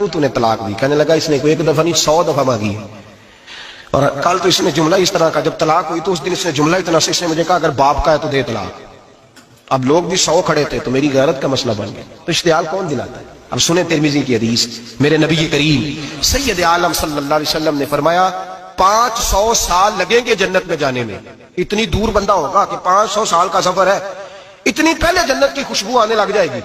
تو نے طلاق دی. کہنے لگا اس نے کوئی ایک دفعہ نہیں 100 دفعہ مانگی ہے. اور کل تو اس نے جملہ اس طرح کا, جب طلاق ہوئی تو اس دن اس نے جملہ اتنا سے اس نے مجھے کہا اگر باپ کا ہے تو دے طلاق. اب لوگ بھی 100 کھڑے تھے تو میری غیرت کا مسئلہ بن گیا. تو اشتعال کون دلاتا ہے؟ اب سنیں ترمذی کی حدیث, میرے نبی کریم سید عالم صلی اللہ علیہ وسلم نے فرمایا 500 سال لگیں گے جنت میں جانے میں. اتنی دور بندہ ہوگا کہ 500 سال کا سفر ہے, اتنی پہلے جنت کی خوشبو آنے لگ جائے گی.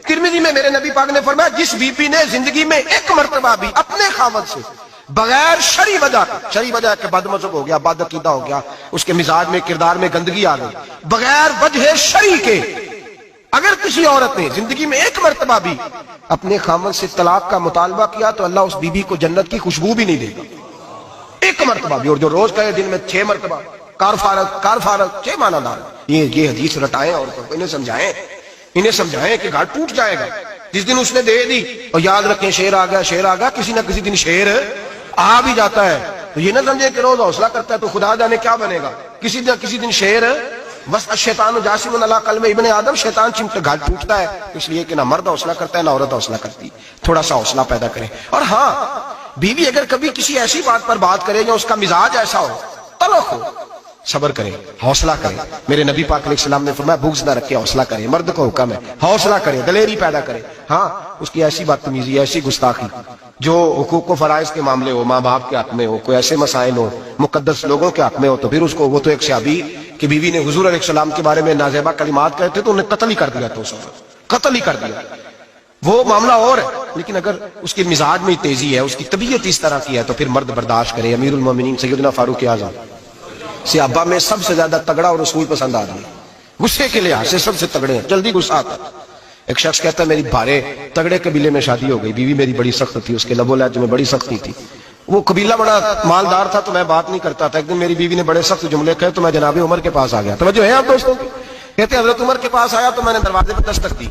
ترمذی میں میرے نبی پاک نے فرمایا جس بی بی نے زندگی میں ایک مرتبہ بھی اپنے خاوند سے بغیر شرعی وجہ کہ بد مذہب ہو گیا, بد عقیدہ ہو گیا, اس کے مزاج میں کردار میں گندگی آ گئی, بغیر وجہ شرعی کے اگر کسی عورت نے زندگی میں ایک مرتبہ بھی اپنے خاوند سے طلاق کا مطالبہ کیا تو اللہ اس بی بی کو جنت کی خوشبو بھی نہیں دے گا. ایک مرتبہ بھی. اور جو روز کہے دن میں 6 مرتبہ کار فارغ 6 معنی دار. یہ حدیث رٹائیں اور انہیں سمجھائیں کہ گھر ٹوٹ جائے گا. جس دن اس نے دے دی اور یاد رکھیں شیر آ گیا, کسی نہ کسی دن شیر آ بھی جاتا ہے. تو یہ نہ سمجھے کہ روز حوصلہ کرتا ہے تو خدا جانے کیا بنے گا. کسی نہ کسی دن شیر بس الشیطان جاسم علی قلب ابن آدم, شیطان چمٹے گھر ٹوٹتا ہے. اس لیے کہ نہ مرد حوصلہ کرتا ہے نہ عورت حوصلہ کرتی. تھوڑا سا حوصلہ پیدا کریں. اور ہاں, بیوی اگر کبھی کسی ایسی بات پر بات کرے یا اس کا مزاج ایسا ہو, تلخ ہو, صبر کریں, حوصلہ کریں. میرے نبی پاک علیہ السلام نے فرمایا بغض نہ رکھے, حوصلہ کریں. مرد کو حکم ہے حوصلہ کریں, دلیری پیدا کریں. ہاں, اس کی ایسی بدتمیزی, ایسی گستاخی جو حقوق و فرائض کے معاملے ہو, ماں باپ کے حق میں ہو, کوئی ایسے مسائل ہو, مقدس لوگوں کے حق میں ہو, تو پھر اس کو, وہ تو ایک صحابی کہ بیوی نے حضور علیہ السلام کے بارے میں نازیبا کلمات کہے تھے تو انہیں قتل ہی کر دیا. تو قتل ہی کر دیا. وہ معاملہ اور ہے, لیکن اگر اس کے مزاج میں تیزی ہے, اس کی طبیعت اس طرح کی ہے, تو پھر مرد برداشت کرے. امیر المومنین سیدنا فاروق اعظم صحابہ میں سب سے زیادہ تگڑا اور رسول پسند آدمی, غصے کے لحاظ سے سب سے تگڑے ہیں, جلدی غصہ آتا ہے. ایک شخص کہتا ہے میری بھارے تگڑے قبیلے میں شادی ہو گئی, بیوی میری بڑی سخت تھی, اس کے لب و لہج میں بڑی سختی تھی. وہ قبیلہ بڑا مالدار تھا تو میں بات نہیں کرتا تھا. ایک دن میری بیوی نے بڑے سخت جملے کہے تو میں جناب عمر کے پاس آ گیا. توجہ ہے آپ دوستوں کی؟ کہتے ہیں حضرت عمر کے پاس آیا تو میں نے دروازے پر دستک دی,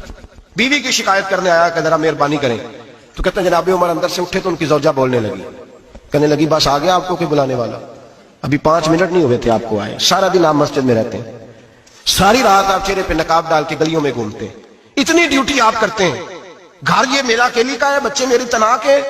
بیوی کی شکایت کرنے آیا کہ ذرا مہربانی کریں. تو کہتے ہیں جناب عمر اندر سے اٹھے تو ان کی زوجہ بولنے لگی, کہنے لگی بس آ گیا آپ کو کوئی بلانے والا, ابھی 5 منٹ نہیں ہوئے تھے آپ کو آئے. سارا دن آپ مسجد میں رہتے ہیں, ساری رات آپ چہرے پہ نقاب ڈال کے گلیوں میں گھومتے ہیں, اتنی ڈیوٹی آپ کرتے ہیں. گھر یہ میرا اکیلی کا ہے, بچے میری تنہا کے,